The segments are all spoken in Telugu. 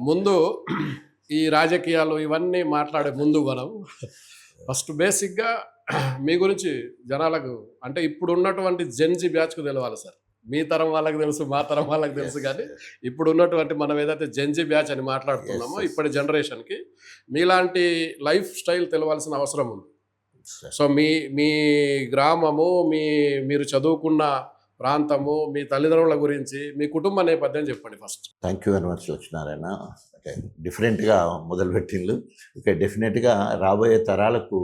ముందు ఈ రాజకీయాలు ఇవన్నీ మాట్లాడే ముందు మనం ఫస్ట్ బేసిక్‌గా మీ గురించి జనాలకు అంటే ఇప్పుడు ఉన్నటువంటి జెన్‌జీ బ్యాచ్‌కు తెలవాలి సార్. మీ తరం వాళ్ళకి తెలుసు, మా తరం వాళ్ళకి తెలుసు యెస్. గానీ, ఇప్పుడు ఉన్నటువంటి మనం ఏదైతే జెన్‌జీ బ్యాచ్ అని యెస్. మాట్లాడుతున్నామో యెస్. ఇప్పటి జనరేషన్‌కి మీలాంటి లైఫ్ స్టైల్ తెలవాల్సిన అవసరం ఉంది. సార్. సో, మీ మీ గ్రామము, మీరు చదువుకున్న ప్రాంతము, మీ తల్లిదండ్రుల గురించి, మీ కుటుంబ నేపథ్యం చెప్పండి first. Thank you very much Lakshminarayana. Okay. డిఫరెంట్‌గా మొదలుపెట్టిండ్లు. ఓకే. డెఫినెట్‌గా రాబోయే తరాలకు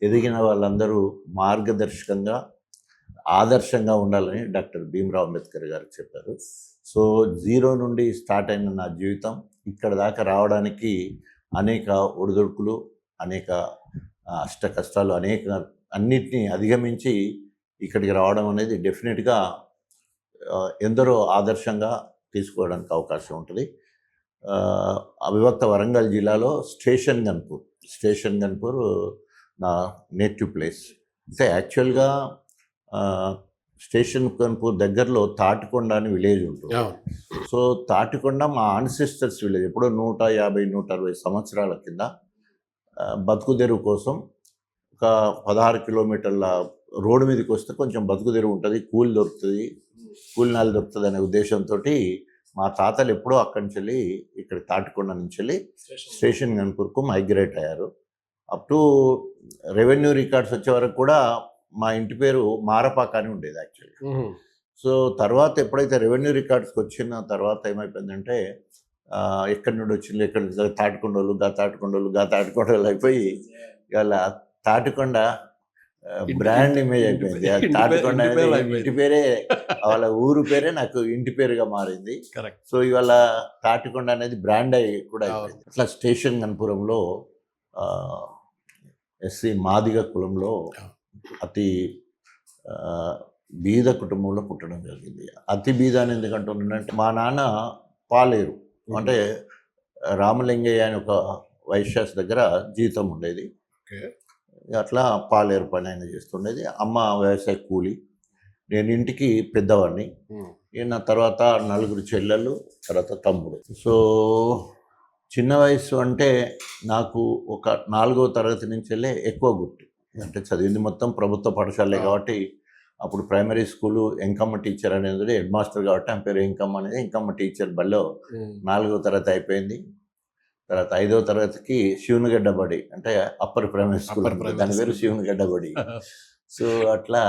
ఎదిగిన వాళ్ళందరూ మార్గదర్శకంగా, ఆదర్శంగా ఉండాలని డాక్టర్ భీమ్‌రావ్ అంబేద్కర్ గారు చెప్పారు. సో, జీరో నుండి స్టార్ట్ అయిన నా జీవితం ఇక్కడ దాకా రావడానికి అనేక ఒడిదుడుకులు, అనేక అష్ట కష్టాలు, అన్నిటిని అధిగమించి ఇక్కడికి రావడం అనేది డెఫినెట్‌గా ఎందరో ఆదర్శంగా తీసుకోవడానికి అవకాశం ఉంటుంది. అవిభక్త వరంగల్ జిల్లాలో స్టేషన్ గన్పూర్ నా నేటివ్ ప్లేస్. అయితే యాక్చువల్‌గా స్టేషన్ గన్పూర్ దగ్గరలో తాటికొండ అని విలేజ్ ఉంటుంది. సో, తాటికొండ మా ఆన్సెస్టర్స్ విలేజ్. ఎప్పుడో 150, 160 సంవత్సరాల కింద బతుకుదెరువు కోసం ఒక 16 కిలోమీటర్ల రోడ్డు మీదకి వస్తే కొంచెం బతుకుదెరువు ఉంటుంది, కూలి దొరుకుతుంది, కూలినాలు దొరుకుతుంది అనే ఉద్దేశంతో మా తాతలు ఎప్పుడో అక్కడి నుంచి వెళ్ళి ఇక్కడ తాటికొండ నుంచి వెళ్ళి స్టేషన్ గన్పూర్కు మైగ్రేట్ అయ్యారు. అప్ టు రెవెన్యూ రికార్డ్స్ వచ్చే వరకు కూడా మా ఇంటి పేరు మారపాక అని ఉండేది యాక్చువల్లీ. సో, తర్వాత ఎప్పుడైతే రెవెన్యూ రికార్డ్స్కి వచ్చిన తర్వాత ఏమైపోయిందంటే ఎక్కడి నుండి వచ్చింది, ఎక్కడి నుంచి తాటికొండలు అయిపోయి ఇవాళ తాటికొండ బ్రాండ్ ఇమేజ్ అయిపోయింది. తాటికొండ అనేది ఇంటి పేరే, వాళ్ళ ఊరు పేరే నాకు ఇంటి పేరుగా మారింది. సో, ఇవాళ తాటికొండ అనేది బ్రాండ్ అయ్యి కూడా అయిపోయింది. అట్లా స్టేషన్ గన్పురంలో ఎస్సీ మాదిగ కులంలో అతి బీద కుటుంబంలో పుట్టడం జరిగింది. అతి బీద అని ఎందుకంటున్నానంటే మా నాన్న పాలేరు అంటే రామలింగయ్య అని ఒక వైశ్యాస్ దగ్గర జీతం ఉండేది. అట్లా పాలేరు పని ఆయన చేస్తుండేది. అమ్మ వ్యవసాయ కూలి. నేను ఇంటికి పెద్దవాడిని. నా తర్వాత 4 చెల్లెళ్ళు, తర్వాత తమ్ముడు. సో, చిన్న వయసు అంటే నాకు ఒక 4వ తరగతి నుంచి వెళ్ళే ఎక్కువ గుర్తు. అంటే చదివింది మొత్తం ప్రభుత్వ పాఠశాలే కాబట్టి అప్పుడు ప్రైమరీ స్కూలు ఎంకమ్మ టీచర్ అనేది హెడ్ మాస్టర్ కాబట్టి ఆయన పేరు ఎంకమ్మ అనేది ఎంకమ్మ టీచర్ బడిలో 4వ తరగతి అయిపోయింది. తర్వాత 5వ తరగతికి శివునిగడ్డ బడి అంటే అప్పర్ ప్రైమరీ స్కూల్, దాని పేరు శివునిగడ్డ బడి. సో, అట్లా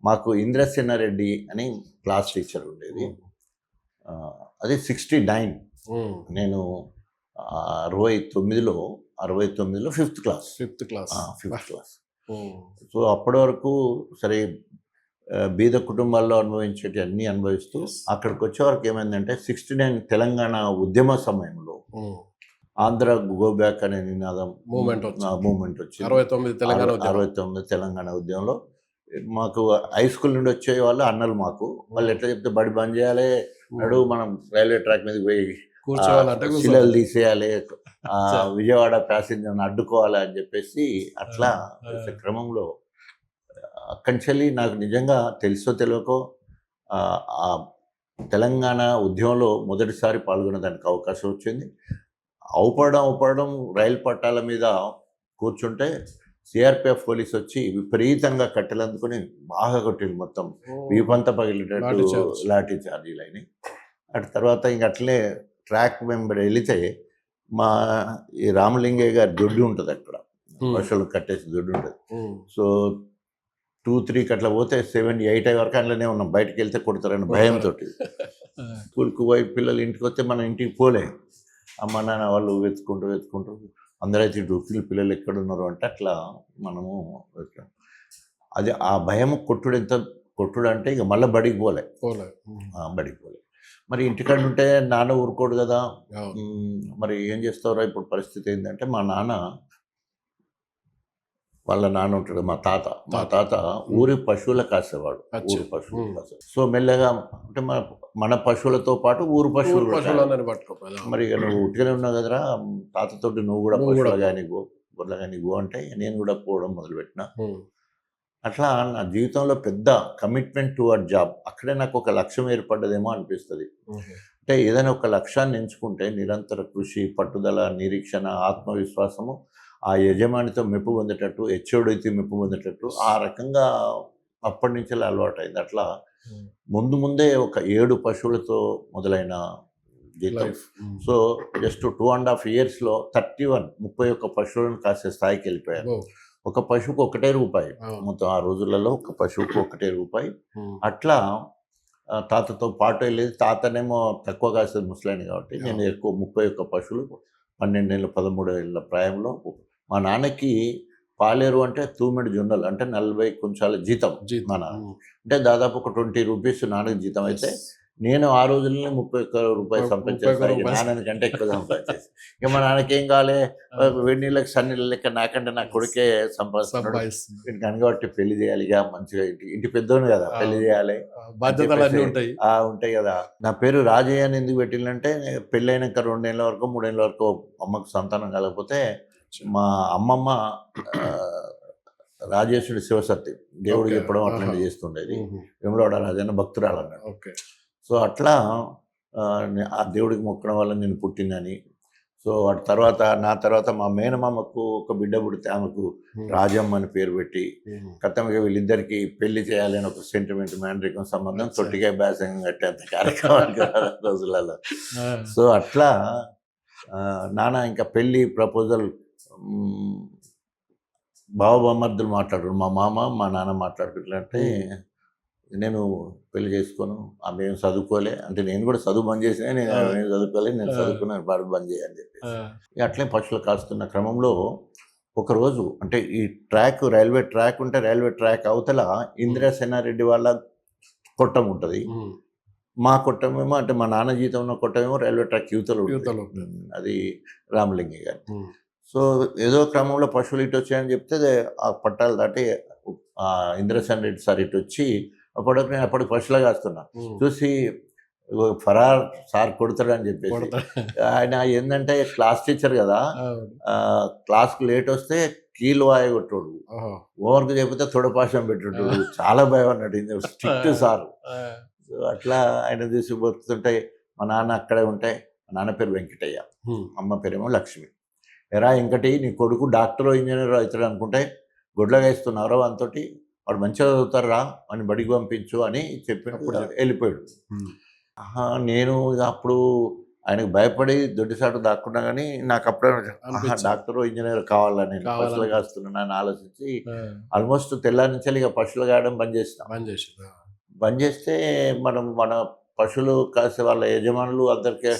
మాకు ఇంద్రసేనారెడ్డి అని క్లాస్ టీచర్ ఉండేది. అది 69. నేను 69లో ఫిఫ్త్ క్లాస్. సో, అప్పటి వరకు సరే బీద కుటుంబాల్లో అనుభవించేటి అన్నీ అనుభవిస్తూ అక్కడికి వచ్చే వరకు ఏమైందంటే 69 తెలంగాణ ఉద్యమ సమయంలో ఆంధ్ర గో బ్యాక్ అనే నినాదం మూమెంట్ వచ్చింది. 69 తెలంగాణ ఉద్యమంలో మాకు హై స్కూల్ నుండి వచ్చే వాళ్ళు అన్నలు మాకు వాళ్ళు ఎట్లా చెప్తే బడి బంద్ చేయాలి, నడువు మనం రైల్వే ట్రాక్ మీద పోయి శిలలు తీసేయాలి, విజయవాడ ప్యాసింజర్ని అడ్డుకోవాలి అని చెప్పేసి అట్లా క్రమంలో అక్కడి నుంచి నాకు నిజంగా తెలుసో తెలియకో ఆ తెలంగాణ ఉద్యమంలో మొదటిసారి పాల్గొనేదానికి అవకాశం వచ్చింది. అవుపడడం రైలు పట్టాల మీద కూర్చుంటే సిఆర్పిఎఫ్ పోలీస్ వచ్చి విపరీతంగా కట్టెలు అందుకుని బాగా కొట్టింది, మొత్తం వీపంతా పగిలేటట్టు లాఠీ చార్జీలు అయినాయి. అటు తర్వాత ఇంక అట్లే ట్రాక్ వెంబడి వెళితే మా ఈ రామలింగయ్య గారి దొడ్డి ఉంటుంది, అక్కడ పశువులు కట్టేసి దొడ్డి ఉంటుంది. సో, 2-3 అట్లా పోతే 7-8 వరకు అందులోనే ఉన్నాం. బయటకు వెళ్తే కొడతారని భయంతో స్కూల్కి పోయి పిల్లలు ఇంటికి వస్తే మనం ఇంటికి పోలే. అమ్మ నాన్న వాళ్ళు వెతుకుంటూ అందరైతే పిల్లలు ఎక్కడున్నారు అంటే అట్లా మనము వచ్చాం. అది ఆ భయం కొట్టుడు అంటే ఇక మళ్ళీ బడికి పోలే. మరి ఇంటికాడ ఉంటే నాన్న ఊరుకోడు కదా. మరి ఏం చేస్తారో ఇప్పుడు పరిస్థితి ఏంటంటే వాళ్ళ నాన్న ఉంటాడు, మా తాత ఊరి పశువులు కాసేవాడు. సో, మెల్లగా అంటే మన పశువులతో పాటు ఊరు పశువులు మరి నువ్వు ఉట్టిగానే ఉన్నావు కదరా తాతతోటి, నువ్వు కూడా పశువులు కానీ గొర్రెలు కానీ గో అంటే నేను కూడా పోవడం మొదలుపెట్టిన. అట్లా నా జీవితంలో పెద్ద కమిట్మెంట్ టువర్డ్ జాబ్. అక్కడే నాకు ఒక లక్ష్యం ఏర్పడ్డదేమో అనిపిస్తుంది. అంటే ఏదైనా ఒక లక్ష్యాన్ని ఎంచుకుంటే నిరంతర కృషి, పట్టుదల, నిరీక్షణ, ఆత్మవిశ్వాసము ఆ యజమానితో మెప్పు పొందేటట్టు, హెచ్ఓడితో మెప్పు పొందేటట్టు ఆ రకంగా అప్పటి నుంచే అలవాటైంది. అట్లా ముందే ఒక 7 పశువులతో మొదలైన జీతం. లైఫ్. సో జస్ట్ 2.5 ఇయర్స్‌లో 31 పశువులను కాసే స్థాయికి వెళ్ళిపోయాను. ఒక పశువుకు ఒకటే రూపాయి. మొత్తం ఆ రోజులలో ఒక పశువుకు ఒకటే రూపాయి. అట్లా తాతతో పాటు వెళ్ళేది. తాతనేమో తక్కువ కాసేది ముసలాయన కాబట్టి నేను ఎక్కువ 31 పశువులు 12 ఏళ్ళ 13 ఏళ్ళ ప్రాయంలో మా నాన్నకి పాలేరు అంటే తూమెడు జొన్నలు అంటే 40 కుంచాల జీతం మా నాన్న. అంటే దాదాపు ఒక 20 రూపీస్ నాన్నకి జీతం అయితే నేను ఆ రోజుల్లోనే 31 రూపాయలు సంపాదించేస్తాను. నాన్నని కంటే ఎక్కువ సంపాదించేసి ఇక మా నాన్నకి ఏం కావాలి, వేడి నీళ్ళకి సన్నీళ్ళ లెక్క నాకంటే నా కొడుకే సంపాదిస్తున్నాడు, వీడికి అనగబట్టి పెళ్లి చేయాలి, ఇక మంచిగా ఇంటి పెద్దోని కదా పెళ్లి చేయాలి, బాధ్యతలు అన్నీ ఉంటాయి. ఉంటాయి కదా. నా పేరు రాజయ్య అని ఎందుకు పెట్టిందంటే పెళ్ళి అయినాక 2 ఏళ్ళ వరకు 3 ఏళ్ళ వరకు అమ్మకు సంతానం కలగకపోతే మా అమ్మమ్మ రాజేశ్వరుడు శివసత్తి దేవుడికి చెప్పడం అట్లాంటి చేస్తుండేది. వేములవాడ రాజన్న భక్తురాలు అన్నాడు. సో అట్లా ఆ దేవుడికి మొక్కడం వల్ల నేను పుట్టినని. సో వాటి తర్వాత నా తర్వాత మా మేనమామకు ఒక బిడ్డ పుడితే ఆమెకు రాజమ్మ అని పేరు పెట్టి కథంగా వీళ్ళిద్దరికి పెళ్లి చేయాలని ఒక సెంటిమెంట్ మ్యాండ్రికం సంబంధం తొట్టిగా బ్యాసంగా కట్టేంత కార్యక్రమాలు రోజులలో. సో అట్లా నాన్న ఇంకా పెళ్ళి ప్రపోజల్ బావబామర్దులు మాట్లాడారు. మా మామ మా నాన్న మాట్లాడుకుంటే నేను పెళ్లి చేసుకోను, ఆమె ఏం చదువుకోలే అంటే నేను కూడా చదువు బంద్ చేసినా, నేను చదువుకోలే, నేను చదువుకున్నాను పాడు బంద్ చేయని చెప్పేసి అట్లే పశువులు కాస్తున్న క్రమంలో ఒకరోజు అంటే ఈ ట్రాక్ రైల్వే ట్రాక్ ఉంటే రైల్వే ట్రాక్ అవతల ఇందిరాసేనారెడ్డి వాళ్ళ కొట్టం ఉంటుంది. మా కొట్టమేమో అంటే మా నాన్న జీతం ఉన్న కొట్టమేమో రైల్వే ట్రాక్ యువతలు, అది రామలింగి గారు. సో ఏదో క్రమంలో పశువులు ఇటు వచ్చాయని చెప్తే ఆ పట్టాలు దాటి ఇంద్రసేన్ రెడ్డి సార్ ఇటు వచ్చి నేను అప్పటికి పశువులు కాస్తున్నా చూసి ఫరార్ సార్ కొడతాడని చెప్పేసి ఆయన ఏంటంటే క్లాస్ టీచర్ కదా, క్లాస్కి లేట్ వస్తే కీలు వాయ కొట్టాడు, ఓవర్కి చెబితే తొడపాశం పెట్టాడు, చాలా భయం అన్నట్టు స్ట్రిక్ట్ సార్. సో అట్లా ఆయన చూసి పోతుంటే మా నాన్న అక్కడే ఉంటే మా నాన్న పేరు వెంకటయ్య, అమ్మ పేరేమో లక్ష్మి. ఎరా వెంకటి నీ కొడుకు డాక్టర్ ఇంజనీర్ అవుతాడు అనుకుంటే గొడ్లగా ఇస్తున్నారో అంతటి వాడు మంచిగా చదువుతారా అని బడికి పంపించు అని చెప్పినప్పుడు వెళ్ళిపోయాడు. నేను అప్పుడు ఆయనకు భయపడి దొడ్డిసాటు దాక్కున్నా కానీ నాకు అప్పుడే డాక్టర్ ఇంజనీర్ కావాలని నేను పశువులు కాస్తున్నాను అని ఆలోచించి ఆల్మోస్ట్ తెల్లారి నుంచి ఇక పశువులు కాయడం బంద్ చేస్తే మన పశువులు కాసే వాళ్ళ యజమానులు అందరికీ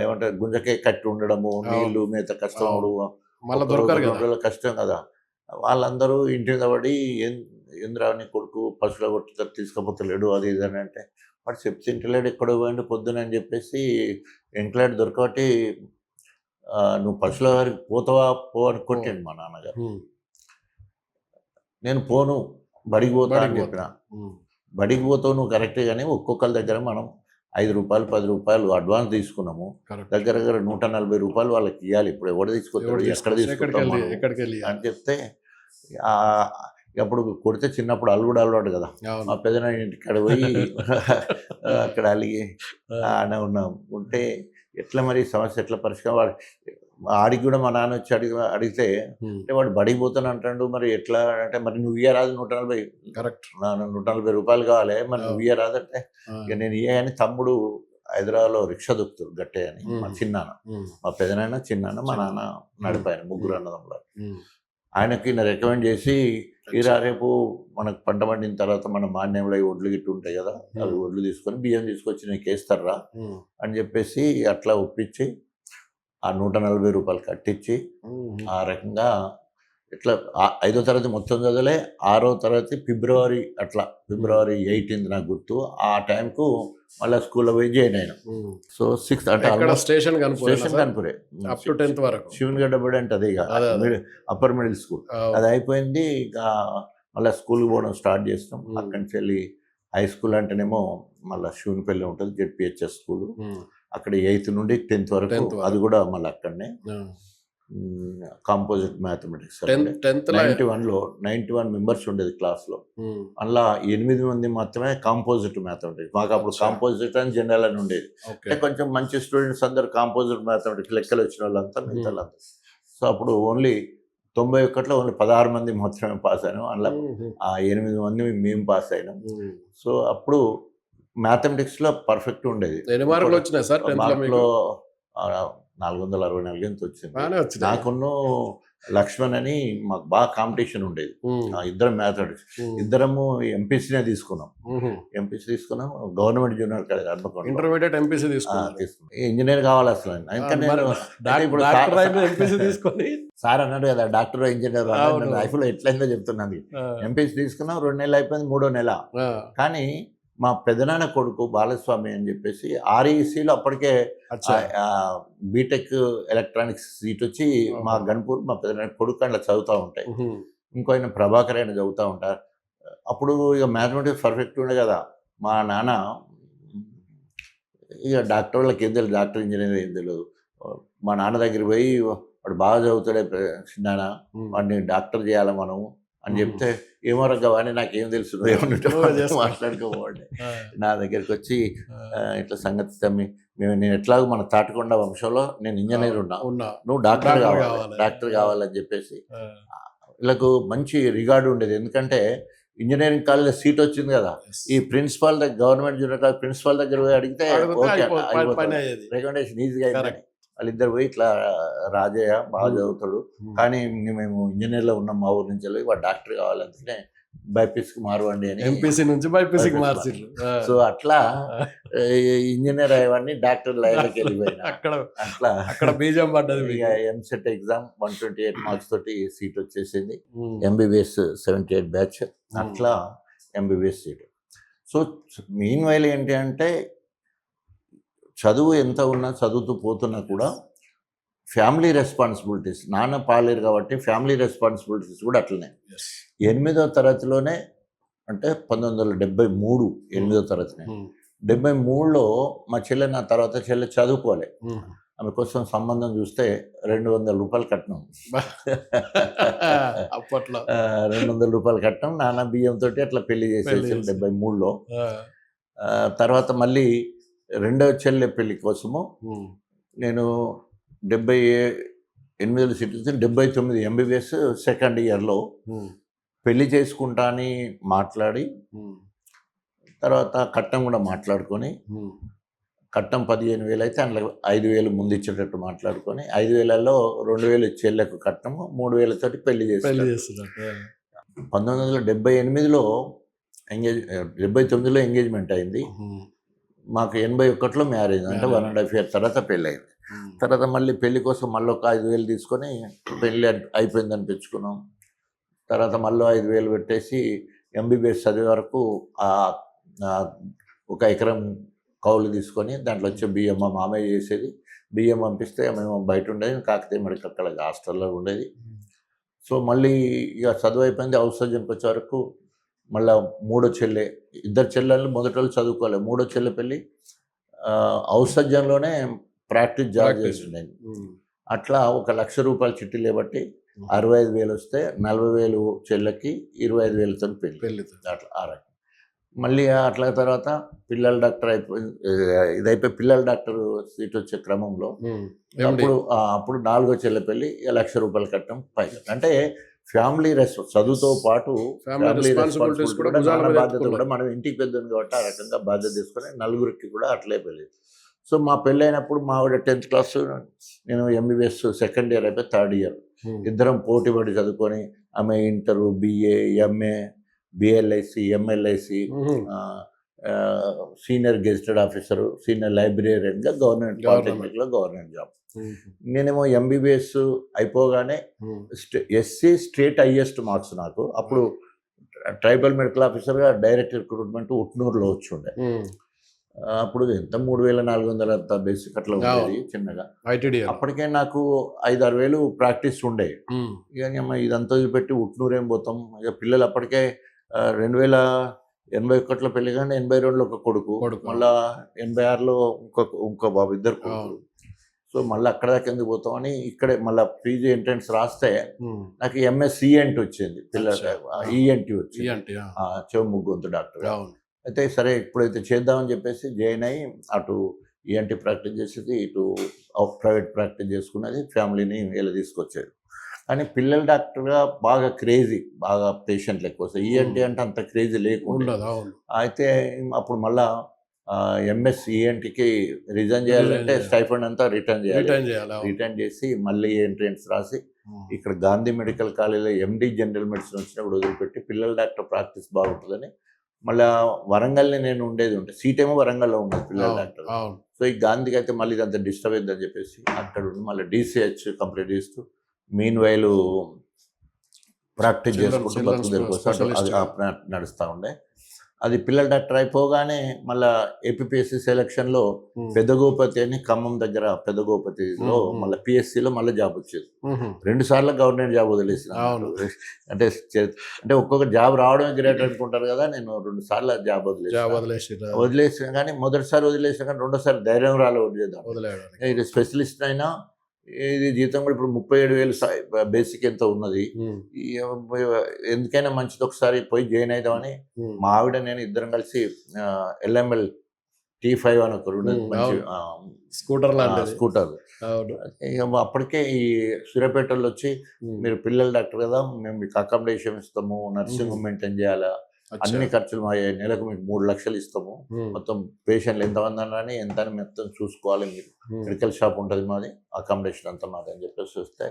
ఏమంటారు గుంజకే కట్టి ఉండడము, నీళ్లు మేత కష్టం అవడం కష్టం కదా. వాళ్ళందరూ ఇంటి మీద పడి ఇంద్రాని కొడుకు పశువుల కొట్టు తీసుకుపోతలేడు అది ఇది అని అంటే వాడు చెప్తే ఇంటలేడు ఎక్కడో పోయిండు పొద్దున అని చెప్పేసి ఎంక్లాడ్ దొరకబట్టి నువ్వు పశువుల గారికి పోతావా పో అని కొట్టిండు మా నాన్నగారు. నేను పోను, బడికి పోతా అని చెప్పిన. బడికి పోతావు నువ్వు కరెక్టే కానీ ఒక్కొక్కరి దగ్గర మనం 5 రూపాయలు 10 రూపాయలు అడ్వాన్స్ తీసుకున్నాము, దగ్గర 140 రూపాయలు వాళ్ళకి ఇవ్వాలి. ఇప్పుడు ఎవరు తీసుకొస్తాడు, ఎక్కడ తీసుకుంటాము అని చెప్తే అప్పుడు కొడితే చిన్నప్పుడు అలవాడు కదా, మా పెదనాన్న ఇంటికాడ పోయి అక్కడ అలిగి ఉన్నాం ఉంటే ఎట్లా మరి సమస్య ఎట్లా పరిష్కారం. వాడు ఆడికి కూడా మా నాన్న వచ్చి అడిగితే అంటే వాడు బడికి పోతాను అంటాడు, మరి ఎట్లా అంటే మరి నువ్వు ఇయ్యరాదు 140, కరెక్ట్ 140 రూపాయలు కావాలి, మరి నువ్వు ఇయ్యరాదు అంటే ఇక నేను ఇయ్యని తమ్ముడు హైదరాబాద్లో రిక్షా దొక్కుతాడు గట్టే అని మా చిన్నాన్న, మా పెదనాన్న చిన్నాన్న మా నాన్న నడిపాయన, ముగ్గురు అన్నదమ్ములు. ఆయనకి నేను రికమెండ్ చేసి తీరా రేపు మనకు పంట పండిన తర్వాత మన మాన్యంలో ఒడ్లు గిట్టు ఉంటాయి కదా, అవి ఒడ్లు తీసుకొని బియ్యం తీసుకొచ్చి నీకు వేస్తారా అని చెప్పేసి అట్లా ఒప్పించి ఆ 140 రూపాయలు కట్టించి ఆ రకంగా ఇట్లా 5వ తరగతి మొత్తం చదవలే. 6వ తరగతి ఫిబ్రవరి 18 నాకు గుర్తు. ఆ టైంకు మళ్ళీ స్కూల్లో పోయి జాయిన్ అయినా. సో 6th అంటే స్టేషన్ కనుపురే శివన్గడ్డ బడి అంటే అదే అప్పర్ మిడిల్ స్కూల్ అది అయిపోయింది. ఇంకా మళ్ళీ స్కూల్కి పోవడం స్టార్ట్ చేస్తాం. అక్కడి నుంచి వెళ్ళి హై స్కూల్ అంటేనేమో మళ్ళీ శివన్పల్లి ఉంటుంది, జెడ్పిహెచ్ఎస్ స్కూల్. అక్కడ 8th నుండి 10th వరకు అది కూడా మళ్ళీ అక్కడనే. Composite mathematics. 10th 91 మెంబర్స్ ఉండేది క్లాస్లో. అందులో 8 మంది మాత్రమే కాంపోజిట్ మ్యాథమెటిక్స్. మాకు అప్పుడు కాంపోజిట్ అని జనరల్ అని ఉండేది. అంటే కొంచెం మంచి స్టూడెంట్స్ అందరు కాంపోజిట్ మ్యాథమెటిక్స్ లెక్కలు వచ్చిన వాళ్ళంతా మిగతా. సో అప్పుడు ఓన్లీ 91లో ఓన్లీ 16 మంది మాత్రమే పాస్ అయినాం. అందులో ఆ 8 మంది మేము పాస్ అయినాం. సో అప్పుడు మ్యాథమెటిక్స్లో పర్ఫెక్ట్ ఉండేది. ఎన్ని మార్కులు వచ్చినాయి సార్ 10th లో మీకు? మార్కులో 464 ఎంత వచ్చింది. బాగానే వచ్చినాయి. నాకున్న లక్ష్మణ్ అని మాకు బాగా కాంపిటీషన్ ఉండేది. ఇద్దరం మ్యాథమెటిక్స్, ఇద్దరము ఎంపీసీనే తీసుకున్నాం. ఎంపీసీ తీసుకున్నాం government junior college Hanamkonda. Intermediate MPC తీసుకున్నాం. ఇంజనీర్ కావాలి అసలు. ఎందుకంటే ఇప్పుడు ఎంపీసీ తీసుకొని సార్ అన్నాడు కదా డాక్టర్ ఇంజనీర్ లైఫ్లో ఎట్లయిందో చెప్తున్నాను. ఎంపీసీ తీసుకున్నాం, 2 నెలలు అయిపోయింది, 3వ నెల. కానీ మా పెదనాన్న కొడుకు బాలస్వామి అని చెప్పేసి ఆర్ఈసీలో అప్పటికే బీటెక్ ఎలక్ట్రానిక్స్ సీట్ వచ్చి మా గన్పూర్ మా పెదనాన్న కొడుకు అట్లా చదువుతూ ఉంటాయి. ఇంకో ఆయన ప్రభాకర్ అయినా చదువుతూ ఉంటారు. అప్పుడు ఇక మ్యాథమెటిక్స్ పర్ఫెక్ట్ ఉండే కదా. మా నాన్న ఇక డాక్టర్ వాళ్ళకి ఏం తెలియదు, డాక్టర్ ఇంజనీర్ ఏం తెలియదు. మా నాన్న దగ్గర పోయి వాడు బాగా చదువుతాడే నాన్న, వాడిని డాక్టర్ చేయాలి మనం అని చెప్తే, ఏమో రగ్గవాడిని నాకేం తెలుసు ఏమన్నా మాట్లాడుకోవాడి. నా దగ్గరికి వచ్చి ఇట్లా సంగతి తమ్మి, నేను ఎట్లాగో మన తాటికొండ వంశంలో నేను ఇంజనీర్ ఉన్నా, నువ్వు డాక్టర్ కావాలని చెప్పేసి వీళ్ళకు మంచి రిగార్డు ఉండేది. ఎందుకంటే ఇంజనీరింగ్ కాలేజ్ సీట్ వచ్చింది కదా. ఈ ప్రిన్సిపాల్ దగ్గర, గవర్నమెంట్ జూనియర్ కాలేజ్ ప్రిన్సిపాల్ దగ్గర పోయి అడిగితే రికమెండేషన్ ఈజీగా అయిందని వాళ్ళిద్దరు పోయి ఇట్లా రాజయ్య బాగా చదువుతాడు కానీ మేము ఇంజనీర్లో ఉన్నాం మా ఊరు నుంచి వెళ్ళి, వాడు డాక్టర్ కావాలంటే బైపీసీకి మారవండి అని ఎంపీసీ నుంచి బైపీసీకి మార్చిండ్రు. సో అట్లా ఇంజనీర్ అయ్యేవాడిని డాక్టర్ లైన్లోకి వెళ్ళిపోయినా. అక్కడ బీజం పడ్డది. ఇక ఎంసెట్ ఎగ్జామ్ 128 మార్క్స్ తోటి సీట్ వచ్చేసింది. ఎంబీబీఎస్ 78 బ్యాచ్, అట్లా MBBS seat. So main while ఏంటి అంటే చదువు ఎంత ఉన్నా చదువుతూ పోతున్నా కూడా ఫ్యామిలీ రెస్పాన్సిబిలిటీస్, నాన్న పాలేరు కాబట్టి ఫ్యామిలీ రెస్పాన్సిబిలిటీస్ కూడా అట్లనే. 8వ తరగతిలోనే అంటే 1973 8వ తరగతినే 73లో మా చెల్లె, నా తర్వాత చెల్లె చదువుకోలే. ఆమె కోసం సంబంధం చూస్తే 200 రూపాయలు కట్నం. అప్పట్లో 200 రూపాయలు కట్నం, నాన్న బియ్యంతో అట్లా పెళ్లి చేసేసి 73లో. తర్వాత మళ్ళీ 2వ చెల్లె పెళ్లి కోసము నేను 78లో సీట్ 79 ఎంబీబీఎస్ సెకండ్ ఇయర్లో పెళ్లి చేసుకుంటా అని మాట్లాడి, తర్వాత కట్నం కూడా మాట్లాడుకొని, కట్నం 15,000 అయితే అందులో 5,000 ముందు ఇచ్చేటట్టు మాట్లాడుకొని 5,000లో 2,000 చెల్లెకు కట్నము, 3,000 తోటి పెళ్లి చేస్తున్నారు. 1978లో 79లో ఎంగేజ్మెంట్ అయింది. మాకు 81లో మ్యారేజ్, అంటే 1.5 year తర్వాత పెళ్ళి అయింది. తర్వాత మళ్ళీ పెళ్లి కోసం మళ్ళీ ఒక 5,000 తీసుకొని పెళ్ళి అయిపోయిందని పెంచుకున్నాం. తర్వాత మళ్ళీ 5,000 పెట్టేసి ఎంబీబీఎస్ చదివే వరకు 1 ఎకరం కౌలు తీసుకొని దాంట్లో వచ్చే బియ్యం మా మామయ్య చేసేది. బియ్యం పంపిస్తే మేము బయట ఉండేది, కాకపోతే మనకి అక్కడ హాస్టల్లో ఉండేది. సో మళ్ళీ ఇక చదువు అయిపోయింది. హౌస్ సర్జన్కి వచ్చే వరకు మళ్ళీ 3వ చెల్లె, 2 చెల్లెళ్ళు మొదటి వాళ్ళు చదువుకోవాలి. 3వ చెల్లె పెళ్ళి హౌస్ సర్జన్లోనే ప్రాక్టీస్ జాబ్ చేస్తుండే. అట్లా 1,00,000 రూపాయలు చిట్టి లేబట్టి 65,000 వస్తే 40,000 చెల్లెకి 25,000తో పెళ్ళి. అట్లా ఆ రకం. మళ్ళీ అట్లా తర్వాత పిల్లల డాక్టర్ ఇదైపోయి పిల్లల డాక్టర్ సీట్ వచ్చే క్రమంలో అప్పుడు 4వ చెల్లె పెళ్ళి 1,00,000 రూపాయలు కట్టడం పైగా. అంటే ఫ్యామిలీ చదువుతో పాటు ఫ్యామిలీ రెస్పాన్సిబిలిటీస్ కూడా బాధ్యత కూడా మనం ఇంటికి పెద్దది కాబట్టి ఆ రకంగా బాధ్యత తీసుకొని నలుగురికి కూడా అట్లే పెళ్ళి. సో మా పెళ్ళి అయినప్పుడు మా ఆవిడ 10th క్లాస్, నేను ఎంబీబీఎస్ సెకండ్ ఇయర్ అయిపోయి 3rd ఇయర్. ఇద్దరం పోటీ పడి చదువుకొని ఆమె inter, BA, MA, BLISc, MLISc, senior gazetted officer, senior లైబ్రేరియన్గా గవర్నమెంట్ పాలిటెక్నిక్లో గవర్నమెంట్ జాబ్. నేనేమో ఎంబీబీఎస్ అయిపోగానే ఎస్సీ స్టేట్ హైయెస్ట్ మార్క్స్ నాకు. అప్పుడు ట్రైబల్ మెడికల్ ఆఫీసర్గా డైరెక్ట్ రిక్రూట్మెంట్ ఉట్నూరులో వచ్చి ఉండే. అప్పుడు ఎంత 3,400 అంత బేసిక్ అట్లా ఉండేది చిన్నగా. అప్పటికే నాకు 5-6 వేలు ప్రాక్టీస్ ఉండే. ఇక ఇదంతా పెట్టి ఉట్నూరు ఏం పోతాం. ఇక పిల్లలు అప్పటికే 2081లో పెళ్లి కానీ 82లో ఒక కొడుకు, మళ్ళా 86లో ఇంకో బాబు, 2 కొడుకులు. సో మళ్ళీ అక్కడ దాకా ఎందుకు పోతామని ఇక్కడే మళ్ళీ పీజీ ఎంట్రన్స్ రాస్తే నాకు ఎంఎస్ ఈఎన్టీ వచ్చింది, పిల్లల ఈఎన్టీ వచ్చింది, ఏంటి చెవు ముగ్గు గొంతు డాక్టర్. అవును అయితే సరే ఇప్పుడైతే చేద్దామని చెప్పేసి జాయిన్ అయ్యి అటు ఈఎన్టీ ప్రాక్టీస్ చేసేది, ఇటు ప్రైవేట్ ప్రాక్టీస్ చేసుకున్నది, ఫ్యామిలీని ఇలా తీసుకొచ్చేది. కానీ పిల్లల డాక్టర్గా బాగా క్రేజీ, బాగా పేషెంట్లు ఎక్కువ వస్తాయి. ఈఎన్టీ అంటే అంత క్రేజీ లేకుండా. ఉండదు అవును అయితే అప్పుడు మళ్ళా ఎంఎస్ ఈఎన్టీకి రిజైన్ చేయాలంటే స్టైఫండ్ అంతా రిటర్న్ చేయాలి. రిటర్న్ చేయాలి అవును. రిటర్న్ చేసి మళ్ళీ ఎంట్రన్స్ రాసి ఇక్కడ గాంధీ మెడికల్ కాలేజీలో ఎండి జనరల్ మెడిసిన్ వచ్చినప్పుడు వదిలిపెట్టి పిల్లల డాక్టర్ ప్రాక్టీస్ బాగుంటుందని మళ్ళీ వరంగల్ని నేను ఉండేది ఉంటే సీట్ ఏమో వరంగల్లో ఉండేది పిల్లల అవును, డాక్టర్. అవును సో ఈ గాంధీకి అయితే మళ్ళీ ఇదంతా డిస్టర్బ్ అయిందని చెప్పేసి అక్కడ ఉండి మళ్ళీ డీసీహెచ్ కంప్లీట్ చేస్తూ మీన్ వైలు ప్రాక్టీస్ చేసుకుంటూ children's బతుకు తెరుకోసం specialist. అది నడుస్తూ ఉండే. అది పిల్లల డాక్టర్ అయిపోగానే మళ్ళీ ఏపీఎస్సి సెలక్షన్లో పెద్దగోపతి అని ఖమ్మం దగ్గర పెద్దగోపతిలో మళ్ళీ పిఎస్సిలో మళ్ళీ జాబ్ వచ్చేది. 2 సార్లు గవర్నమెంట్ జాబ్ వదిలేసిన. అవును. అంటే అంటే ఒక్కొక్క జాబ్ రావడమే గ్రేట్ అనుకుంటారు కదా, నేను 2 సార్లు జాబ్ వదిలేసిన. కానీ మొదటిసారి వదిలేసిన కానీ రెండోసారి ధైర్యం రాలేదు వదిలేద్దాం. వదిలేయడానికి ఇది స్పెషలిస్ట్ అయినా ఇది జీతం కూడా ఇప్పుడు 37,000 బేసిక్ ఎంత ఉన్నది. ఎందుకైనా మంచిది ఒకసారి పోయి జాయిన్ అవుదామని మా ఆవిడ నేను ఇద్దరం కలిసి ఎల్ఎంఎల్ T5 అని ఒకరు మంచి స్కూటర్ లాంటిది స్కూటర్. అవును ఇక అప్పటికే ఈ సూర్యాపేటలో వచ్చి మీరు పిల్లల డాక్టర్ కదా, మేము మీకు అకామిడేషన్ ఇస్తాము, నర్సింగ్ హోమ్ మెయింటైన్ చేయాలా, అన్ని ఖర్చులు మా నెలకు మీకు 3 లక్షలు ఇస్తాము, మొత్తం పేషెంట్లు ఎంతమంది అన్నారని ఎంత అని మొత్తం చూసుకోవాలి, మీరు మెడికల్ షాప్ ఉంటుంది మాది, అకామిడేషన్ అంతా మాది అని చెప్పేసి వస్తే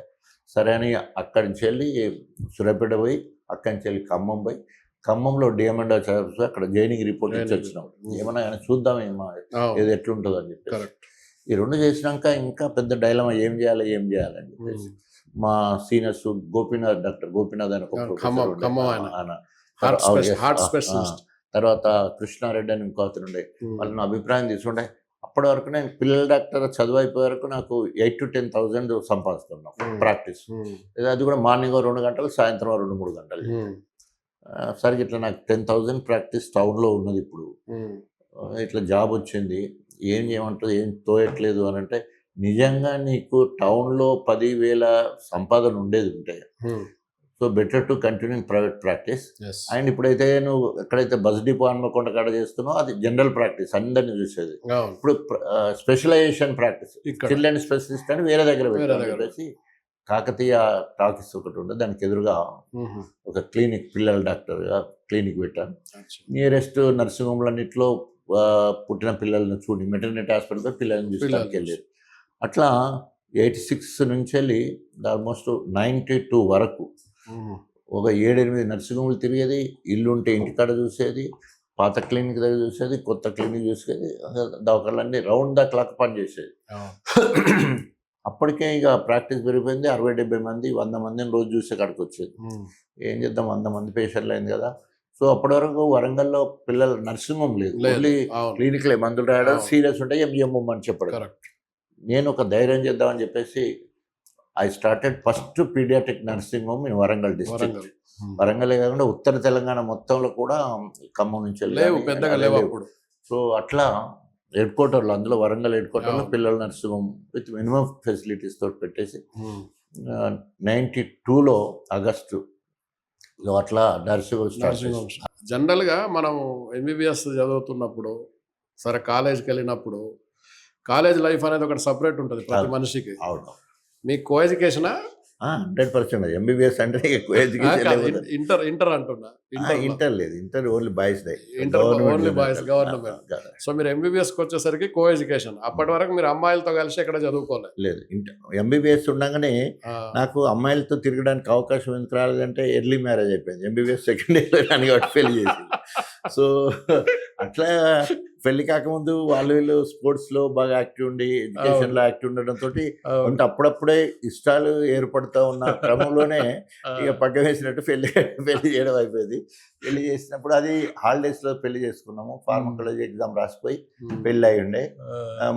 సరే అని అక్కడి నుంచి వెళ్ళి సూర్యాపేట పోయి అక్కడి నుంచి వెళ్ళి ఖమ్మం పోయి ఖమ్మంలో డిఎంఎండ్ చదివి అక్కడ జైనింగ్ రిపోర్ట్ ఇచ్చి వచ్చినాం. ఏమన్నా కానీ చూద్దాం ఏది ఎట్లుంటుందో అని చెప్పి ఈ 2 చేసినాక ఇంకా పెద్ద డైలమా ఏం చేయాలి అని చెప్పేసి మా సీనియర్స్ డాక్టర్ గోపీనాథ్ అని ఒక తర్వాత కృష్ణారెడ్డి అని ఇంకో అతను ఉండే, వాళ్ళు నా అభిప్రాయం తీసుకుంటే అప్పటి వరకు నేను పిల్లల డాక్టర్ చదువు అయిపోయే వరకు నాకు 8,000 to 10,000 సంపాదిస్తున్నాం ప్రాక్టీస్. అది కూడా మార్నింగ్ 2 గంటలు, సాయంత్రం 2-3 గంటలు. సరే ఇట్లా నాకు 10,000 ప్రాక్టీస్ టౌన్లో ఉన్నది, ఇప్పుడు ఇట్లా జాబ్ వచ్చింది, ఏం చేయమంటుంది, ఏం తోయట్లేదు అని అంటే నిజంగా నీకు టౌన్లో 10,000 సంపాదన ఉండేది ఉంటే so better to continue private practice. And ఇప్పుడైతే నువ్వు ఎక్కడైతే బస్ డిపో హన్మకొండ కాడ చేస్తున్నావు అది జనరల్ ప్రాక్టీస్, అందరినీ చూసేది. ఇప్పుడు స్పెషలైజేషన్ ప్రాక్టీస్, చిల్డ్రన్ స్పెషలిస్ట్ అని వేరే దగ్గర పెట్టేసి కాకతీయ టాకీస్ ఒకటి ఉండే, దానికి ఎదురుగా ఒక క్లినిక్, పిల్లల డాక్టర్గా క్లినిక్ పెట్టాను. నియరెస్ట్ నర్సింగ్ హోమ్లన్నింటిలో పుట్టిన పిల్లల్ని చూడి మెటర్నిటీ హాస్పిటల్తో పిల్లల్ని చూడడానికి వెళ్ళేది. అట్లా 86 నుంచి వెళ్ళి ఆల్మోస్ట్ 92 వరకు ఒక 7-8 నర్సింగ్ హోమ్లు తిరిగేది. ఇల్లు ఉంటే ఇంటికాడ చూసేది, పాత క్లినిక్ దగ్గర చూసేది, కొత్త క్లినిక్ చూసేది, దవాఖానలన్నీ రౌండ్ ద క్లాక్ పని చేసేది. అప్పటికే ఇక ప్రాక్టీస్ పెరిగిపోయింది. 60-70 మంది 100 మందిని రోజు చూసే కాడికి వచ్చేది. ఏం చేద్దాం, 100 మంది పేషెంట్లు అయింది కదా. సో అప్పటి వరకు వరంగల్లో పిల్లలు నర్సింగ్ హోమ్ లేదు, ఓన్లీ క్లినిక్లే, మందులు రాయడం, సీరియస్ ఉంటే ఎంజిఎం అని చెప్పడం. నేను ఒక ధైర్యం చేద్దామని చెప్పేసి I started first paediatric nursing home in Warangal district. Warangal కాకుండా ఉత్తర తెలంగాణ మొత్తంలో కూడా ఖమ్మం నుంచి వెళ్ళి. సో అట్లా హెడ్ క్వార్టర్లో, అందులో వరంగల్ హెడ్ క్వార్టర్లో పిల్లల nursing home with minimum facilities తోటి పెట్టేసి 92లో ఆగస్టులో అట్లా నర్సింగ్ హోమ్. జనరల్గా మనం ఎంబీబీఎస్ చదువుతున్నప్పుడు సరే కాలేజ్కి వెళ్ళినప్పుడు కాలేజ్ లైఫ్ అనేది ఒకటి సపరేట్ ఉంటుంది ప్రతి మనిషికి. అవును, మీకు కో ఎడ్యుకేషనా? 100% ఎంబీబీఎస్ అంటే ఎక్కువ ఎడ్యుకేషన్. ఇంటర్ అంటున్నా. ఇంటర్ లేదు, inter only boys day, only boys, government. So మీరు ఎంబీబీఎస్కి వచ్చేసరికి కో ఎడ్యుకేషన్. అప్పటి వరకు మీరు అమ్మాయిలతో కలిసి ఎక్కడ చదువుకోలేదు? లేదు, ఎంబీబీఎస్ ఉండగానే నాకు అమ్మాయిలతో తిరగడానికి అవకాశం ఎందుకు రాలేదంటే ఎర్లీ మ్యారేజ్ అయిపోయింది. ఎంబీబీఎస్ సెకండ్ ఇయర్లో కానీ కాబట్టి పెళ్లి చేసి. సో అట్లా పెళ్లి కాకముందు వీళ్ళు స్పోర్ట్స్లో బాగా యాక్టివ్ ఉండి ఎడ్యుకేషన్లో యాక్టివ్ ఉండడంతో అంటే అప్పుడప్పుడే ఇష్టాలు ఏర్పడుతూ ఉన్న క్రమంలోనే ఇక పగ్గ వేసినట్టు పెళ్లి చేయడం అయిపోయింది. పెళ్లి చేసినప్పుడు అది హాలిడేస్లో పెళ్లి చేసుకున్నాము. ఫార్మకాలజీ ఎగ్జామ్ రాసిపోయి పెళ్ళి అయి ఉండే.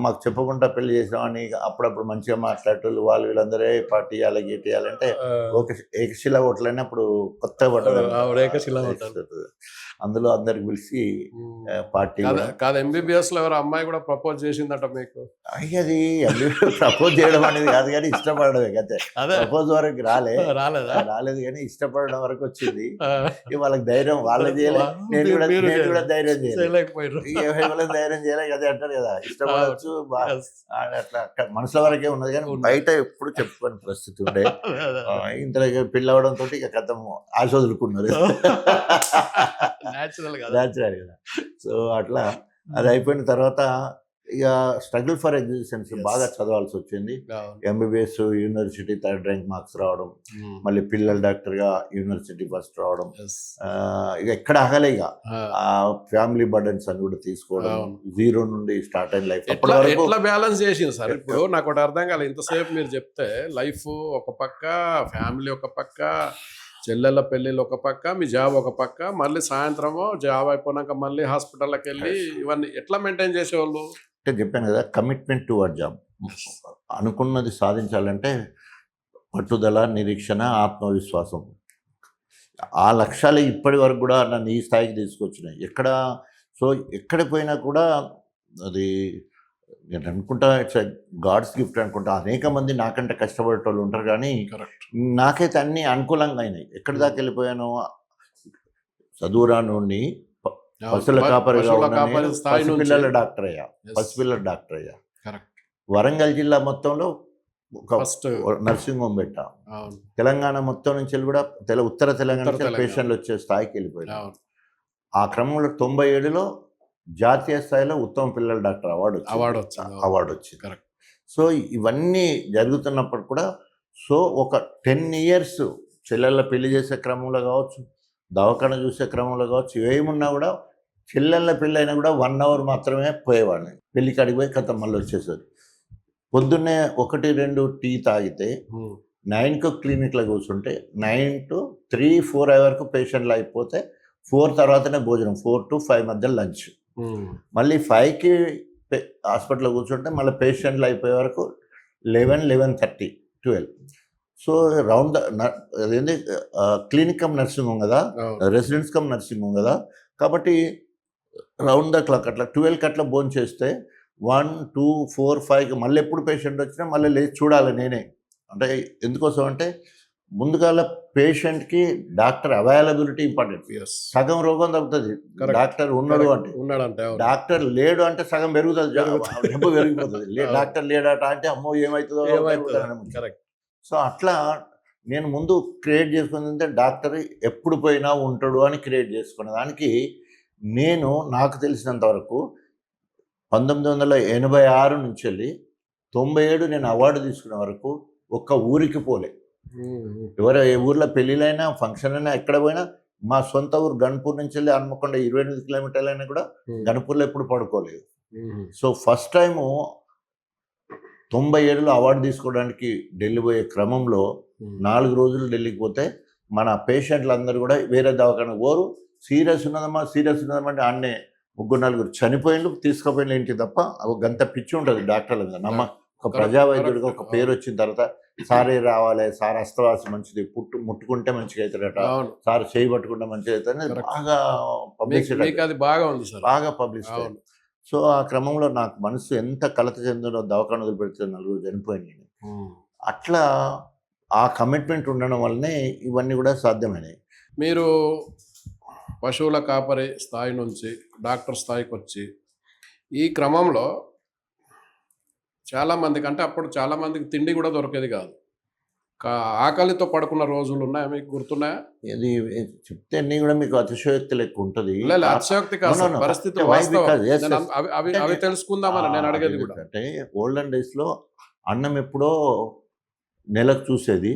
మాకు చెప్పకుండా పెళ్లి చేసామని అప్పుడప్పుడు మంచిగా మాట్లాడేటోళ్ళు, వీళ్ళందరే పార్టీ ఇవ్వాలి, గేట్ ఇవ్వాలంటే ఏకశిలా హోటల్ అప్పుడు కొత్తగా పడ్డది, అందులో అందరికి పిలిచి పార్టీ. కాదు కాదు MBBS లో ఎవరో అమ్మాయి కూడా ప్రపోజ్ చేసిందట మీకు. అది ప్రపోజ్ చేయడం అనేది కాదు కానీ ఇష్టపడమే అంతే. అదే ప్రపోజ్ వరకు రాలేదా? రాలేదు కానీ ఇష్టపడడం వరకు వచ్చింది. ఆ, ఇక వాళ్ళకి ధైర్యం వాళ్ళే చేయలేదు, నేను కూడా మీరు ధైర్యం చేయలేదు. చేయలేకపోయారు. వాళ్ళకి ధైర్యం చేయలేదు అదే అంటారు కదా, ఇష్టపడవచ్చు Yes. అట్లా మనసుల వరకే ఉన్నది కానీ ఉంది. బయట ఎప్పుడు చెప్పుకోని పరిస్థితి ఉండే. ఇంతలో ఇక పెళ్ళి అవడంతో ఇక కథం ఆశ వదులుకున్నారు. న్యాచురల్ కదా. న్యాచురల్ కదా. సో అట్లా అది అయిపోయిన తర్వాత ఇక స్ట్రగుల్ ఫర్ ఎగ్జిస్టెన్స్ Yes. బాగా చదవాల్సి వచ్చింది. అవును. MBBS university 3rd rank marks రావడం, మళ్ళీ పిల్లల డాక్టర్గా యూనివర్సిటీ ఫస్ట్ రావడం, Yes. ఇక ఎక్కడ ఆగలే. ఇక ఆ, ఆ ఫ్యామిలీ బర్డన్స్ అని కూడా తీసుకోవడం, అవును. జీరో నుండి స్టార్ట్ అయిన లైఫ్. అప్పటి ఎట్లా వరకు ఎట్లా బ్యాలెన్స్ చేసింది సార్? ఇప్పుడు నాకు ఒకటి అర్థం కాలేదు. ఇంతసేపు మీరు చెప్తే లైఫ్ ఒక పక్క, ఫ్యామిలీ ఒక పక్క, చెల్లెళ్ళ పెళ్ళిళ్ళు ఒక పక్క, మీ జాబ్ ఒక పక్క, మళ్ళీ సాయంత్రము జాబ్ అయిపోయినాక మళ్ళీ హాస్పిటల్కి వెళ్ళి ఇవన్నీ ఎట్లా మెయింటైన్ చేసేవాళ్ళు? అంటే చెప్పాను కదా, కమిట్మెంట్ టువర్డ్ జాబ్. అనుకున్నది సాధించాలంటే పట్టుదల, నిరీక్షణ, ఆత్మవిశ్వాసం. ఆ లక్ష్యాలు ఇప్పటి వరకు కూడా నన్ను ఈ స్థాయికి తీసుకొచ్చినాయి. ఎక్కడ పోయినా కూడా అది నేను అనుకుంటా ఇట్స్ గాడ్స్ గిఫ్ట్ అనుకుంటా. అనేక మంది నాకంటే కష్టపడేటోళ్ళు ఉంటారు కానీ కరెక్ట్. నాకైతే అన్నీ అనుకూలంగా అయినాయి. ఎక్కడి దాకా వెళ్ళిపోయాను, చదువురా నుండి పశువుల కాపరిగా ఉన్నాను, పసిపిల్లల డాక్టర్ అయ్యా. కరెక్ట్. వరంగల్ జిల్లా మొత్తంలో ఒక ఫస్ట్ నర్సింగ్ హోమ్ పెట్టా. తెలంగాణ మొత్తం నుంచి వెళ్ళి కూడా ఉత్తర తెలంగాణ నుంచి పేషెంట్లు వచ్చే స్థాయికి వెళ్ళిపోయాను. ఆ క్రమంలో 97లో జాతీయ స్థాయిలో ఉత్తమ పిల్లల డాక్టర్ అవార్డు వచ్చింది. కరెక్ట్. సో ఇవన్నీ జరుగుతున్నప్పుడు కూడా ఒక 10 years చెల్లెళ్ళ పెళ్లి చేసే క్రమంలో కావచ్చు, దవాఖాన చూసే క్రమంలో కావచ్చు, ఏమున్నా కూడా చెల్లెళ్ళ పెళ్ళి అయినా కూడా 1 hour మాత్రమే పోయేవాడిని. పెళ్ళికి అడిగిపోయి కథ మళ్ళీ వచ్చేసారు. పొద్దున్నే 1-2 టీ తాగితే 9కు క్లినిక్లో కూర్చుంటే 9 to 3-4 వరకు పేషెంట్లు అయిపోతే 4 తర్వాతనే భోజనం, 4 to 5 మధ్య లంచ్, మళ్ళీ 5కి హాస్పిటల్లో కూర్చుంటే మళ్ళీ పేషెంట్లు అయిపోయే వరకు 11-11:30, 12. సో రౌండ్ అదేంటి క్లినిక్ కమ్ నర్సింగ్ హోమ్ కదా, రెసిడెన్స్ కమ్ నర్సింగ్ హోమ్ కదా, కాబట్టి రౌండ్ ద క్లాక్ అట్లా 12కి అట్లా భోజనం చేస్తే 1, 2, 4, 5 మళ్ళీ ఎప్పుడు పేషెంట్ వచ్చినా మళ్ళీ లేచి చూడాలి నేనే. అంటే ఎందుకోసం అంటే ముందుగాల పేషెంట్కి డాక్టర్ అవైలబిలిటీ ఇంపార్టెంట్. సగం రోగం తగ్గుతుంది డాక్టర్ ఉన్నాడంటే. డాక్టర్ లేడు అంటే సగం పెరుగుతుంది, జబ్బు పెరిగిపోతుంది. డాక్టర్ లేడట అంటే అమ్మో ఏమవుతుందో. కరెక్ట్. సో అట్లా నేను ముందు క్రియేట్ చేసుకున్నది డాక్టర్ ఎప్పుడు పోయినా ఉంటాడు అని క్రియేట్ చేసుకున్న దానికి నేను నాకు తెలిసినంత వరకు 1986 నుంచి వెళ్ళి 97 నేను అవార్డు తీసుకునే వరకు ఒక్క ఊరికి పోలే. ఏ ఊర్లో పెళ్ళిళ్ళైనా ఫంక్షన్ అయినా ఎక్కడ పోయినా మా సొంత ఊరు గన్పూర్ నుంచి వెళ్ళి హన్మకొండ 28 కిలోమీటర్లు అయినా కూడా గన్పూర్లో ఎప్పుడు పడుకోలేదు. సో ఫస్ట్ టైము 97లో అవార్డు తీసుకోవడానికి ఢిల్లీ పోయే క్రమంలో 4 రోజులు ఢిల్లీకి పోతే మన పేషెంట్లు అందరూ కూడా వేరే దవాఖాన పోరు. సీరియస్ ఉన్నదమ్మా అంటే అన్నే 3-4 చనిపోయిన తీసుకుపోయిన ఏంటి తప్ప గంత పిచ్చి ఉంటుంది డాక్టర్ల మీద. ఒక ప్రజావైద్యుడిగా ఒక పేరు వచ్చిన తర్వాత సారే రావాలి, సార్ హస్తవాసి మంచిది, ముట్టుకుంటే మంచిగా అవుతాడట, సార్ చేయి పట్టుకుంటే మంచిగా అవుతుంది, బాగా పబ్లిసిటీ, బాగా పబ్లిసిటీ. సో ఆ క్రమంలో నాకు మనసు ఎంత కలత చెందినో దవాఖాన వదిలిపెడితే 4 చనిపోయినాయి. అట్లా ఆ కమిట్మెంట్ ఉండడం వల్లనే ఇవన్నీ కూడా సాధ్యమైనాయి. మీరు పశువుల కాపరి స్థాయి నుంచి డాక్టర్ స్థాయికి వచ్చి ఈ క్రమంలో చాలామందికి, అంటే అప్పుడు చాలామందికి తిండి కూడా దొరికేది కాదు, ఆకలితో పడుకున్న రోజులు ఉన్నాయా? మీకు గుర్తున్నాయా? ఇది చెప్తే అన్నీ కూడా మీకు అతిశయోక్తి లెక్క ఉంటుంది. అతిశయోక్తి కాదు, పరిస్థితులు అవి తెలుసుకుందామని నేను అడిగేది కూడా. అంటే ఓల్డెన్ డేస్లో అన్నం ఎప్పుడో నెలకు చూసేది,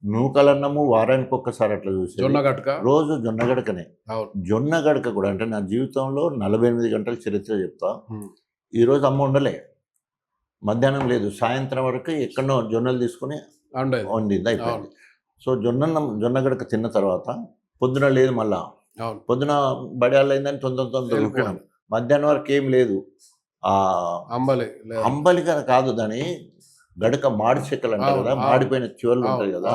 నూకలన్నము వారానికి ఒక్కసారి అట్లా చూసేది. జొన్నగడక రోజు జొన్నగడకనే. జొన్నగడక కూడా అంటే నా జీవితంలో 48 గంటల చరిత్ర చెప్తా. ఈరోజు అమ్మ ఉండలే, మధ్యాహ్నం లేదు, సాయంత్రం వరకు ఎక్కడో జొన్నలు తీసుకుని వండింది, అయిపోయింది. సో జొన్నగడక తిన్న తర్వాత పొద్దున లేదు, మళ్ళా పొద్దున బడియాలు అయిందని తొందర ఉరికినాం. మధ్యాహ్నం వరకు ఏం లేదు. అంబలి కాదు, దాని గడక మాడి చెక్కలు అంటారు కదా, మాడిపోయిన చివర్లు ఉంటాయి కదా,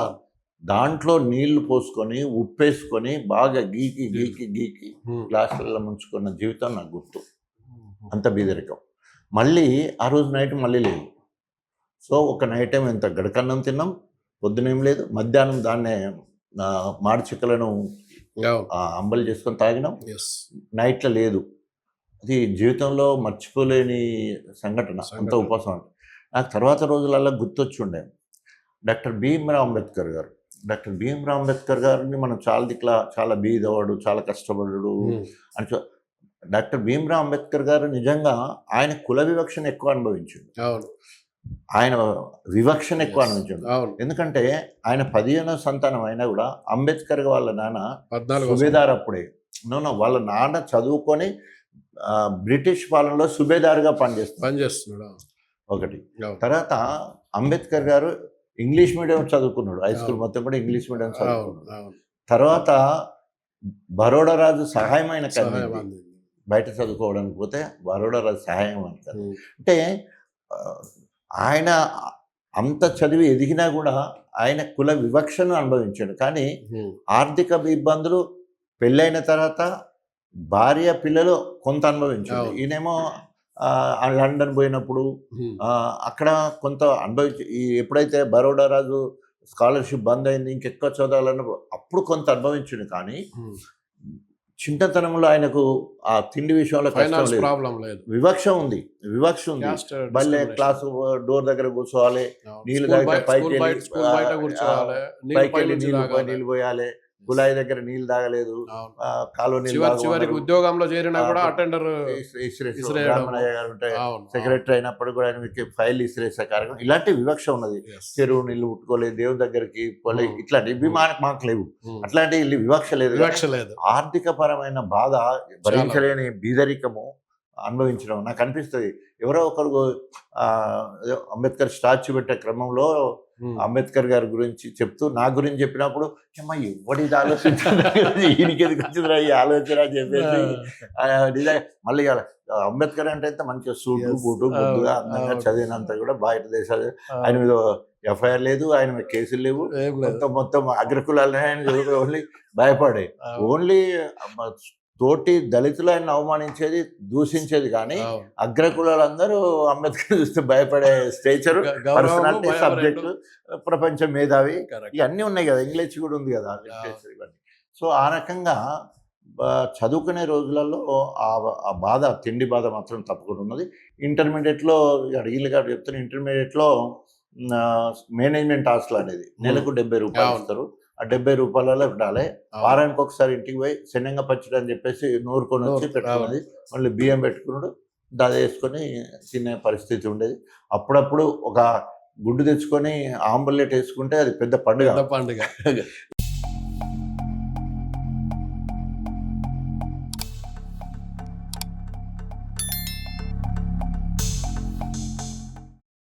దాంట్లో నీళ్లు పోసుకొని ఉప్పేసుకొని బాగా గీకి గ్లాసులలో ముంచుకున్న జీవితం నాకు గుర్తు. అంత బీదరికం. మళ్ళీ ఆ రోజు నైట్ మళ్ళీ లేదు. సో ఒక నైట్ టైం ఎంత గడకన్నం తిన్నాం, పొద్దునేం లేదు, మధ్యాహ్నం దాన్నే మాడి చిక్కలను అంబలి చేసుకొని తాగినాం, నైట్లో లేదు. అది జీవితంలో మర్చిపోలేని సంఘటన, అంత ఉపవాసం. అంటే నాకు తర్వాత రోజులలో గుర్తొచ్చి ఉండే డాక్టర్ భీమ్రావ్ అంబేద్కర్ గారు. డాక్టర్ భీమ్రావ్ అంబేద్కర్ గారిని మనం చాలా బీదవాడు, చాలా కష్టపడు అని. డాక్టర్ భీమ్రావ్ అంబేద్కర్ గారు నిజంగా ఆయన కుల వివక్షను ఎక్కువ అనుభవించాడు. ఆయన వివక్షను ఎక్కువ అనుభవించాడు. ఎందుకంటే ఆయన 15వ సంతానం అయినా కూడా అంబేద్కర్ వాళ్ళ నాన్న సుబేదార్ అప్పుడే వాళ్ళ నాన్న చదువుకొని బ్రిటిష్ పాలనలో సుబేదార్గా పనిచేస్తున్నాడు ఒకటి. తర్వాత అంబేద్కర్ గారు ఇంగ్లీష్ మీడియం చదువుకున్నాడు, హై స్కూల్ మొత్తం కూడా ఇంగ్లీష్ మీడియం చదువుకున్నాడు. తర్వాత బరోడా రాజు సహాయమైన బయట చదువుకోవడానికి పోతే బరోడా రాజు సహాయం అంటారు. అంటే ఆయన అంత చదివి ఎదిగినా కూడా ఆయన కుల వివక్షను అనుభవించాడు. కానీ ఆర్థిక ఇబ్బందులు పెళ్ళైన తర్వాత భార్య పిల్లలు కొంత అనుభవించాడు. ఈయనేమో లండన్ పోయినప్పుడు అక్కడ కొంత అనుభవించి, ఎప్పుడైతే బరోడా రాజు స్కాలర్షిప్ బంద్ అయింది, ఇంకెక్కువ చదవాలన్నప్పుడు అప్పుడు కొంత అనుభవించింది. కానీ చిన్నతనంలో ఆయనకు ఆ తిండి విషయంలో ప్రాబ్లం లేదు, వివక్ష ఉంది. మళ్ళీ క్లాసు డోర్ దగ్గర కూర్చోవాలి, నీళ్ళు తాగితే పైకి వెళ్ళి నీళ్ళు పోయాలి, కుళాయి దగ్గర నీళ్ళు తాగలేదు, చివరికి ఉద్యోగంలో చేరినా కూడా అటెండర్ బ్రాహ్మణయ్య గారు ఉంటే సెక్రటరీ అయినప్పుడు కూడా ఆయన ఫైల్ ఇసిరేసే కార్యక్రమం, ఇలాంటి వివక్ష ఉన్నది. చెరువు నీళ్ళు ఉట్టుకోలేదు, దేవుని దగ్గరికి పోలేదు, ఇట్లాంటివి మాకు లేవు. అట్లాంటి వివక్ష లేదు. ఆర్థిక పరమైన బాధ భరించలేని బీదరికము అనుభవించడం నాకు అనిపిస్తుంది. ఎవరో ఒకరు అంబేద్కర్ స్టాచ్యూ పెట్టే క్రమంలో అంబేద్కర్ గారి గురించి చెప్తూ నా గురించి చెప్పినప్పుడు ఎవడి ఆలోచించారు, ఈయనకి ఎందుకు వచ్చిందిరా ఈ ఆలోచన అని చెప్పేసి మళ్ళీ అంబేద్కర్ అంటే మంచిగా సూటు బూటు బుద్దుగా అందంగా చదివినంత కూడా బయట దేశాలు. ఆయన మీద ఎఫ్ఐఆర్ లేదు, ఆయన మీద కేసులు లేవు, మొత్తం అగ్రకులాలనే ఆయన ఓన్లీ భయపడే, ఓన్లీ తోటి దళితులు ఆయన అవమానించేది, దూషించేది. కానీ అగ్రకులాలందరూ అంబేద్కర్ చూస్తే భయపడే స్టేచరు, పర్సనాలిటీ, సబ్జెక్టు, ప్రపంచ మేధావి, ఇవన్నీ ఉన్నాయి కదా, ఇంగ్లీష్ కూడా ఉంది కదా ఇవన్నీ. సో ఆ రకంగా చదువుకునే రోజులలో ఆ బాధ, తిండి బాధ మాత్రం తప్పకుండా ఉన్నది. ఇంటర్మీడియట్లో అడిగిలు గారు చెప్తున్న ఇంటర్మీడియట్లో మేనేజ్మెంట్ హాస్టల్ అనేది నెలకు 70 రూపాయలు ఇస్తారు. ఆ 70 రూపాయలలో ఉండాలి. వారానికి ఒకసారి ఇంటికి పోయి శనంగా పచ్చడి అని చెప్పేసి నూరుకొని వచ్చి పెట్టుకున్నది, మళ్ళీ బియ్యం పెట్టుకున్నాడు, దాది వేసుకొని తినే పరిస్థితి ఉండేది. అప్పుడప్పుడు ఒక గుడ్డు తెచ్చుకొని ఆంబులెట్ వేసుకుంటే అది పెద్ద పండుగ.